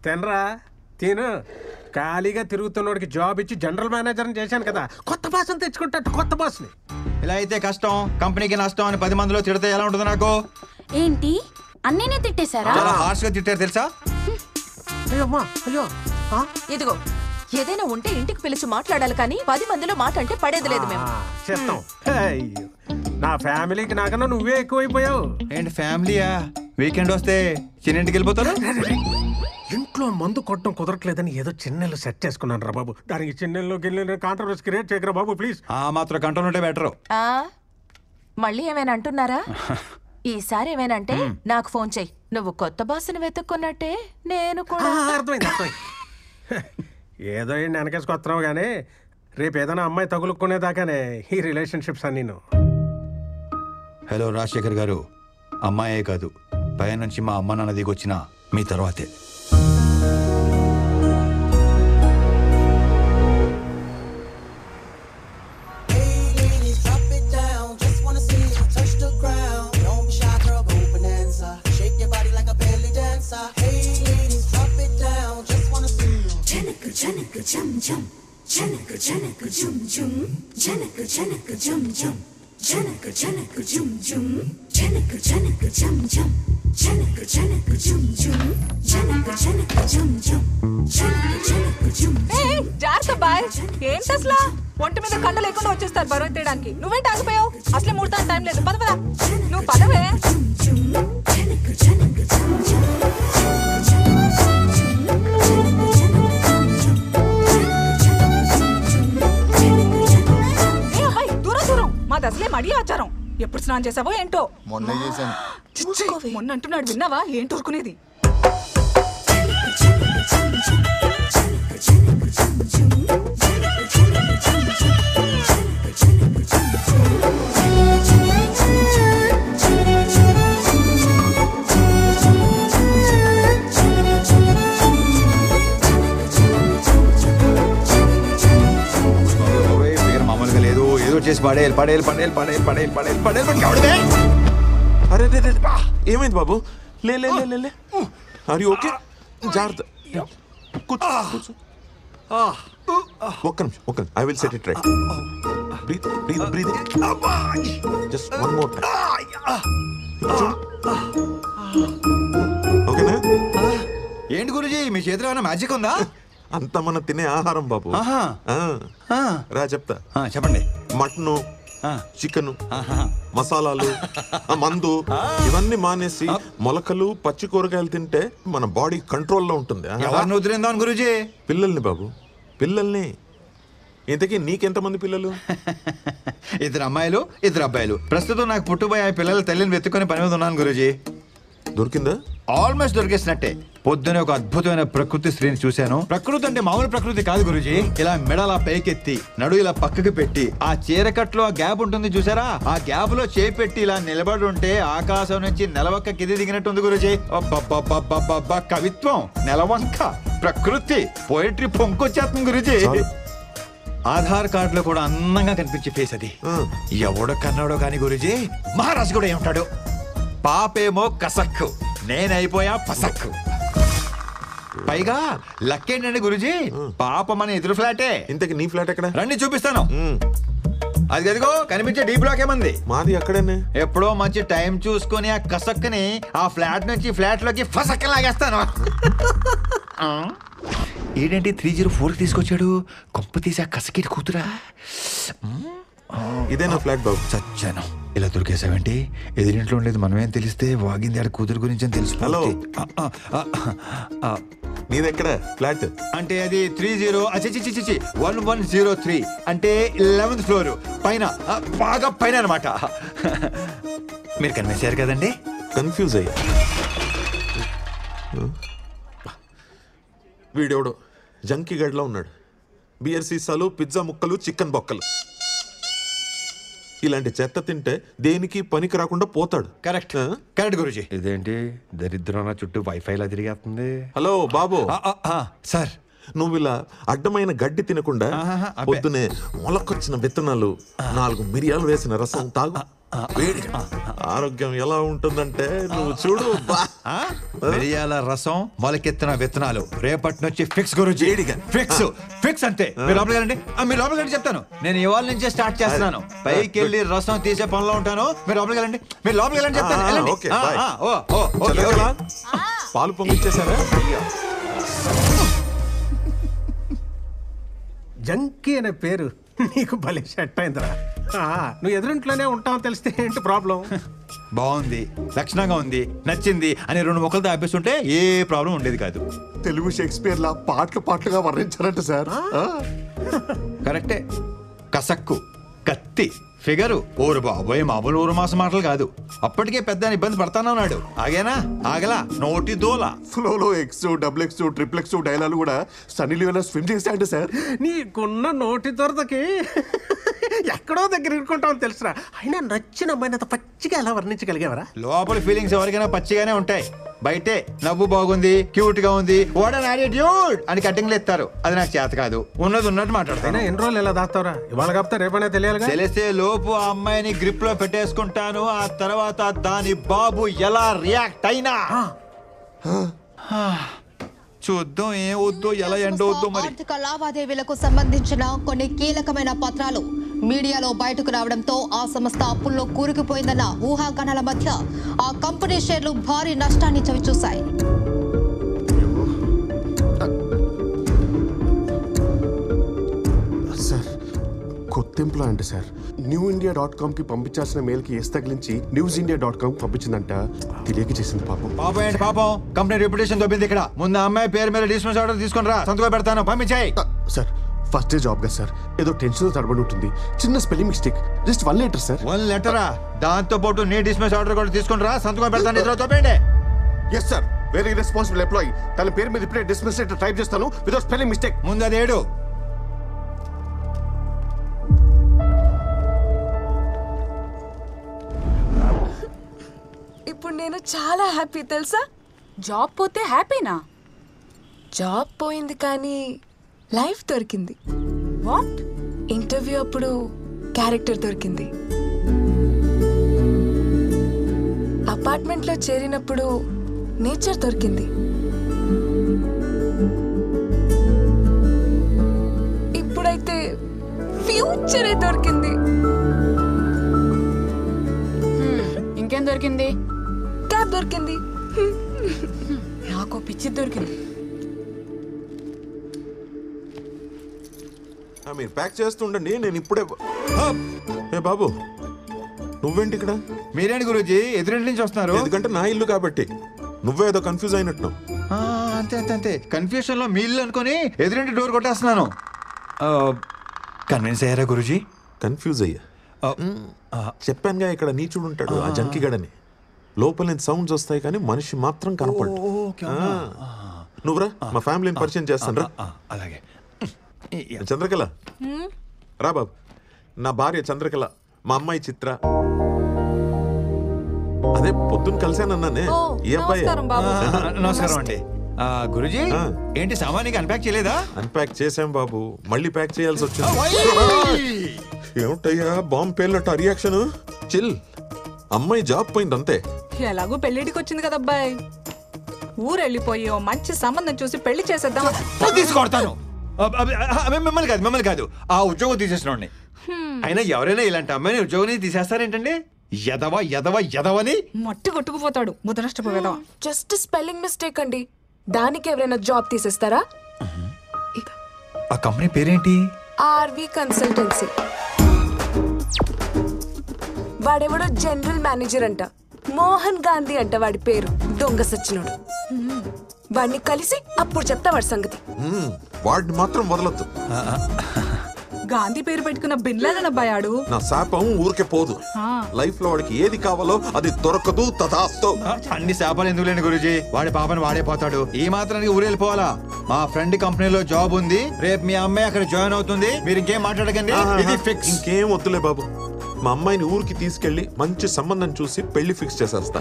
తినరా తిను. ఖాళీగా తిరుగుతున్నోడికి జాబ్ ఇచ్చి జనరల్ మేనేజర్ని చేశాను కదా, కొత్త బాస్ని తెచ్చుకుంటా కొత్త బాస్ని. ఇలా అయితే కష్టం, కంపెనీకి నష్టం అని 10 మందిలో తిడితే ఎలా ఉంటుంది నాకు? ఏంటి అన్నయ్యనే తిట్టేశారా? చాలా హార్ష్గా తిట్టారు తెలుసా? అయ్యమ్మా అయ్యో. ఇదిగో ఏదైనా ఉంటే ఇంటికి పిలిచి మాట్లాడాలి కానీ 10 మందిలో మాట అంటే పడేది లేదు మేము. చేస్తాం. అయ్యో నా ఫ్యామిలీకి నాకన్నా నువ్వే ఎక్కువైపోయావు. ఏంటి ఫ్యామిలీయా? వీకెండ్ వస్తే చిన్నింటికి వెళ్ళిపోతారు? ఇంట్లో మందు కొట్టడం కుదరట్లేదని ఏదో చిన్నెళ్ళు సెట్ చేసుకున్నాను రా బాబు. దానికి చిన్నెల్లో గిన్నెలు కాంట్రవర్సీ క్రియేట్ చేయకరా బాబు ప్లీజ్. ఆ మాత్రం కంట్రోల్ ఉంటే బెటరు. మళ్ళీ ఏమైనా అంటున్నారా? ఈసారి ఏమైనా అంటే నాకు ఫోన్ చెయ్యి. నువ్వు కొత్త బాస్ని వెతుక్కున్నట్టే నేను కూడా. అర్థమైంది అర్థమైంది. ఏదో ఏంటి వెనకేసుకొస్తున్నావు కానీ రేపు ఏదైనా అమ్మాయి తగులుకునేదాకానే ఈ రిలేషన్షిప్స్ అన్నీ. హలో రాజశేఖర్ గారు, అమ్మాయే కాదు పై నుంచి మా అమ్మ నాన్న దిగొచ్చిన మీ తర్వాతే. జాగ్రత్త బాయ్. ఏంటి అసలు ఒంటి మీద కండ లేకుండా వచ్చేస్తారు బరువు తీయడానికి. నువ్వేంటి ఆగిపోయావు? అసలే ముడతాను టైం లేదు. పద పద, నువ్వు పదవే. మాది అసలే మడి ఆచారం. ఎప్పుడు స్నానం చేసావో ఏంటో. మొన్న చేశాను. మొన్న అంటున్నాడు, విన్నావా? ఏంటి ఊరుకునేది? చేసి పడేయాలి పడేయాలి పడేయాలి పడేయాలి పడేయాలి పడేయాలి పడేయాలి. అరే ఏమైంది బాబు? లే లే లే లే. Are you okay? జాగ్రత్త. కూర్చో కూర్చో. ఒక్క నిమిషం. I will set it right. Breath breath breath. Just one more time. ఓకేనా? ఏంటి గురుజీ మీ చేతిలో ఏమైనా మ్యాజిక్ ఉందా? అంతా మనం తినే ఆహారం బాబు. రా చెప్తా. చెప్పండి. మటను, చికెన్, మసాలాలు, మందు ఇవన్నీ మానేసి మొలకలు పచ్చి కూరగాయలు తింటే మన బాడీ కంట్రోల్లో ఉంటుంది. ఎవరిని వదిలేందాం గురుజీ? పిల్లల్ని బాబు, పిల్లల్ని. ఇంతకీ నీకెంతమంది పిల్లలు? 2 అమ్మాయిలు 2 అబ్బాయిలు. ప్రస్తుతం నాకు పుట్టుబోయే పిల్లల తల్లిని వెతుక్కొని పని మీద ఉన్నాను గురుజీ. దొరికిందా? ఆల్మోస్ట్ దొరికేసినట్టే. పొద్దునే ఒక అద్భుతమైన ప్రకృతి స్త్రీని చూశాను. ప్రకృతి అంటే మామూలు ప్రకృతి కాదు గురుజీ. ఇలా మెడలా పైకెత్తి నడు ఇలా పక్కకి పెట్టి ఆ చీరకట్లో ఆ గ్యాప్ ఉంటుంది చూసారా, ఆ గ్యాప్ లో చేపెట్టి ఇలా నిలబడి ఉంటే ఆకాశం నుంచి నెలవంక కింది దిగినట్టుంది గురుజీ. కవిత్వం, నెలవంక, ప్రకృతి, పోయిటరీ పొంకొచ్చేస్తుంది గురుజీ. ఆధార్ కార్డులో కూడా అందంగా కనిపించే ఫేస్ అది. ఎవడో కన్నాడో కానీ గురుజీ మహారాజు కూడా ఏమంటాడు? పాపేమో కసక్కు, నేనైపోయా పసక్కు. పైగా లక్కేంటండి గురుజీ, పాప మన ఎదురు ఫ్లాటే. ఇంతకి నీ ఫ్లాట్ ఎక్కడ? రండి చూపిస్తాను. అది అదిగో కనిపించే డీ బ్లాక్ ఏమంది. మాది అక్కడనే. ఎప్పుడో మంచి టైం చూసుకుని ఆ కసక్కుని ఆ ఫ్లాట్ నుంచి ఫ్లాట్ లోకి ఫసక్క లాగేస్తాను. ఏంటంటే 304 తీసుకొచ్చాడు. కొంప తీసి ఆ కసకిటి కూతురా. ఇదే నా ఫ్లాట్ బాబు. చచ్చాను. ఇలా దొరికేసావేంటి? ఎదురింట్లో ఉండేది మనమేం తెలిస్తే వాగింది ఆడ కూతురు గురించి అని తెలుసు. హలో, నీదెక్కడ ఫ్లాట్? అంటే అది 1103 అంటే 11th ఫ్లోర్ పైన, బాగా పైన అనమాట. మీరు కనిపించారు కదండి. కన్ఫ్యూజ్ అయ్యా. వీడెవడో జంకీ గడ్లో ఉన్నాడు. బియర్ సీసాలు, పిజ్జా ముక్కలు, చికెన్ బొక్కలు. ఇలాంటి చెత్త తింటే దేనికి పనికి రాకుండా పోతాడు. Correct correct Guruji. ఇదేంటి దరిద్రం చుట్టూ వైఫైలా తిరిగేస్తుంది. హలో బాబు. సార్, నువ్వు ఇలా అడ్డమైన గడ్డి తినకుండా పొద్దునే మొలకొచ్చిన విత్తనాలు, 4 మిరియాలు వేసిన రసం తాగు. వేడిగా ఆరోగ్యం ఎలా ఉంటుందంటే నువ్వు చూడు బా. మిరియాల రసం మొలకెత్తిన విత్తనాలు రేపటి నుంచి ఫిక్స్ గురుజీ. వేడిగా. ఫిక్స్ అంతే. మీరు లోపలికి రండి. మీరు లోపలికి రండి చెప్తాను. నేను ఇవాళ నుంచే స్టార్ట్ చేస్తున్నాను. పైకి వెళ్ళి రసం తీసే పనిలో ఉంటాను. మీరు లోపలికి వెళ్ళండి. మీరు లోపలికి వెళ్ళండి చెప్తాను. వెళ్ళండి. Okay, bye. ఓకే. పాలు పొంగిచ్చేసారా? జంకీ అనే పేరు నీకు భలే సెట్ అయిందిరా. నువ్వు ఎదురింట్లోనే ఉంటావు తెలిస్తే ఏంటి ప్రాబ్లం? బాగుంది, లక్షణంగా ఉంది, నచ్చింది అని 2 మొక్కలతో ఆపేస్తుంటే ఏ ప్రాబ్లం ఉండేది కాదు. తెలుగు షేక్స్పియర్ లా పాటలుగా వర్ణించారంట సార్. కరెక్టే. కసక్కు, కత్తి, ఫిగరు, ఊరు బాబోయ్ మామూలు ఊరు మాస మాటలు కాదు. అప్పటికే పెద్ద ఇబ్బంది పడతానన్నాడు. ఆగేనా? ఆగలా. నోటి దోల. ఫ్లోలో X, double X, triple X dialogue కూడా సన్నీ లియోనా స్విమ్ చేశాడు సార్. నీకున్న నోటి దొరదకి ఎక్కడో దగ్గర ఇరుకుంటామని తెలుసురా. అయినా నచ్చిన అమ్మాయిని అంత పచ్చిగా ఎలా వర్ణించగలిగేవరా? లోపల ఫీలింగ్స్ ఎవరికైనా పచ్చిగానే ఉంటాయి. బయటే నవ్వు బాగుంది, క్యూట్ గా ఉంది, వాట్ అన్ యాటిట్యూడ్ అని కట్టింగ్లు ఎత్తారు. అది నాకు చేత కాదు. ఉన్నది ఉన్నట్టు మాట్లాడతాను. ఎన్ని రోజులు ఎలా దాస్తావరా? ఇవాళ కాపుతా రేపనే తెలియాలిగా. తెలిసే లోపు ఆ అమ్మాయిని గ్రిప్ లో పెట్టేసుకుంటాను. ఆ తర్వాత దాని బాబు ఎలా రియాక్ట్ అయినా చూద్దాం. ఏం వద్దో ఎలా ఎండవద్దో మరి. ఆర్థిక లావాదేవీలకు సంబంధించిన కొన్ని కీలకమైన పత్రాలు మీడియాలో బయటకు రావడంతో ఆ సంస్థ అప్పుల్లో కూరుకుపోయిందన్న ఊహాగానాల మధ్య ఆ కంపెనీ షేర్లు భారీ నష్టాన్ని చవిచూశాయి. సార్ కొత్త ఎంప్లాయ్ అంటే సార్ newindia.com కి పంపించాల్సిన మెయిల్ కి ఎస్ తగిలించి newsindia.com పంపించిందంట. తెలియక చేసింది పాపం. పాపం ఏంటి పాపం? కంపెనీ రెప్యుటేషన్ దొబ్బింది ఇక్కడ. ముందు అమ్మాయి పేరు మీద డిస్మిస్ ఆర్డర్ తీసుకుని రా, సంతకం పెడతాను. పంపించాయి. సార్ ఫస్ట్ డే జాబ్ కదా సార్, ఏదో టెన్షన్ తడబడి ఉంటుంది. చిన్న spelling mistake, just 1 letter sir. 1 లెటరా? దాంతో పాటు నీ డిస్మిస్ ఆర్డర్ కూడా తీసుకుని రా, సంతకం పెడతాను. ఇద్దరు తోపేయండి. Yes sir, very responsible employee. తన పేరు మీద ఇప్పుడే డిస్మిస్ లెటర్ టైప్ చేస్తాను వితౌట్ స్పెల్లింగ్ మిస్టేక్. ముందు అది ఏడు. ఇప్పుడు నేను చాలా హ్యాపీ తెలుసా. జాబ్ పోతే హ్యాపీనా? జాబ్ పోయింది కానీ లైఫ్ దొరికింది. వాట్? ఇంటర్వ్యూ అప్పుడు క్యారెక్టర్ దొరికింది. అపార్ట్మెంట్లో చేరినప్పుడు నేచర్ దొరికింది. ఇప్పుడైతే ఫ్యూచరే దొరికింది. ఇంకేం దొరికింది? క్యాబ్ దొరికింది. నాకు పిచ్చి దొరికింది. మీరు ప్యాక్ చేస్తుండండి, నేను ఇప్పుడే. ఏ బాబు, నువ్వేంటి ఇక్కడ? మీరేంటి గురూజీ ఎదురింటి నుంచి వస్తున్నారు? ఎందుకంటే నా ఇల్లు కాబట్టి. నువ్వే ఏదో కన్ఫ్యూజ్ అయినట్టు. అంతే అంతే అంతే. కన్ఫ్యూషన్ లో మీ ఇల్లు అనుకుని ఎదురింటి డోర్ కొట్టేస్తున్నాను. కన్విన్స్ అయ్యారా గురూజీ? కన్ఫ్యూజ్ అయ్యా. చెప్పానుగా ఇక్కడ నీచుడు ఉంటాడు, ఆ జంకిగడని. లోపల నుంచి సౌండ్స్ వస్తాయి కానీ మనిషి మాత్రం కనపడు. నువ్వురా, మా ఫ్యామిలీని పరిచయం చేస్తాను రా. అలాగే. చంద్రకళ రా బాబు. నా భార్య చంద్రకళ, మా అమ్మాయి చిత్ర. అదే పొద్దున్న కలిసానన్నానే ఈ అబ్బాయి. నమస్కారం అండి. గురూజీ ఏంటి సామాన్యంగా అన్పాక్ చేయలేదా? అన్పాక్ చేసాం బాబు, మళ్ళీ ప్యాక్ చేయాల్సి వచ్చింది. ఏమిటయ్యా బాంబు పేలినట్టు ఆ రియాక్షన్? చిల్. అమ్మాయి జాబ్ పోయింది అంతే. ఎలాగో పెళ్లిడికి వచ్చింది కదా అబ్బాయి, ఊరెళ్ళిపోయి ఓ మంచి సంబంధం చూసి పెళ్లి చేసేద్దాం. తీసుకొడతాను. మిమ్మల్ని కాదు, ఆ ఉద్యోగం తీసేసిన. అయినా ఎవరైనా ఇలాంటి అమ్మాయిని ఉద్యోగం తీసేస్తారేంటండి? ఎదవ ఎదవ ఎదవని మట్టి కొట్టుకుపోతాడు ముదనష్టపోయేదా. జస్ట్ స్పెల్లింగ్ మిస్టేక్ అండి, దానికి ఎవరైనా జాబ్ తీసేస్తారా? ఆ కంపెనీ పేరేంటి? RV consultancy. వాడెవడో జనరల్ మేనేజర్ అంట, మోహన్ గాంధీ అంట వాడి పేరు. దొంగ సచ్చినోడు. వాడిని కలిసి అప్పుడు చెప్తా వాడి సంగతి. వాడిని మాత్రం వదలొద్దు. గాంధీ పేరు పెట్టుకున్న బిన్లాడన్ అబ్బాయాడు. నా శాపం ఊరికే పోదు. లైఫ్ లో వాడికి ఏది కావాలో అది దొరకదు. తథాస్తు. అన్ని శాపాలు ఎందుకు లేని గురూజీ, వాడి పాపని వాడే పోతాడు. ఈ మాత్రానికి ఊరు వెళ్ళిపోవాలా? మా ఫ్రెండ్ కంపెనీలో జాబ్ ఉంది, రేపు మీ అమ్మాయి అక్కడ జాయిన్ అవుతుంది. మీరు ఇంకేం మాట్లాడకండి, ఇది ఫిక్స్. ఇంకేం వద్దులే బాబు. మా అమ్మాయిని ఊరికి తీసుకెళ్లి మంచి సంబంధం చూసి పెళ్లి ఫిక్స్ చేసేస్తా.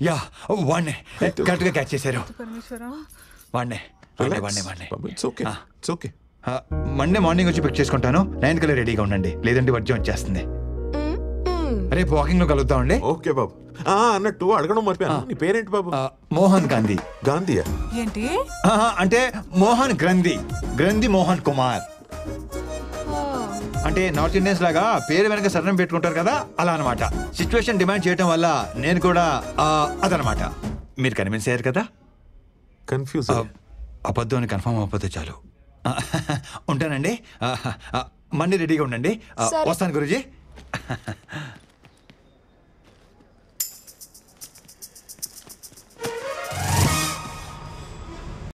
యా వాడినే కరెక్ట్ గా క్యాచ్ చేశారు. వాడినే it's okay it's okay. Monday morning వచ్చి పిక్ చేసుకుంటాను. 9 కల్లా రెడీగా ఉండండి, లేదంటే వర్జం వచ్చేస్తుంది. రేపు వాకింగ్ లో కలుద్దామండి. ఓకే బాబు. అన్నట్టు అడగడం మర్చిపోయాను, నీ పేరేంటి బాబు? మోహన్ గాంధీ. గాంధీయా? ఏంటి? అంటే మోహన్ గ్రంథి, గ్రంథి మోహన్ కుమార్. అంటే నార్త్ ఇండియన్స్ లాగా పేరు వెనక సరణం పెట్టుకుంటారు కదా, అలా అనమాట. సిచ్యువేషన్ డిమాండ్ చేయడం వల్ల నేను కూడా అదనమాట. మీరు కన్విన్స్ అయ్యారు కదా? కన్ఫ్యూజ్. అబద్ధం అని కన్ఫర్మ్ అవ్వకపోతే చాలు. ఉంటానండి. మండే రెడీగా ఉండండి. వస్తాను గురూజీ.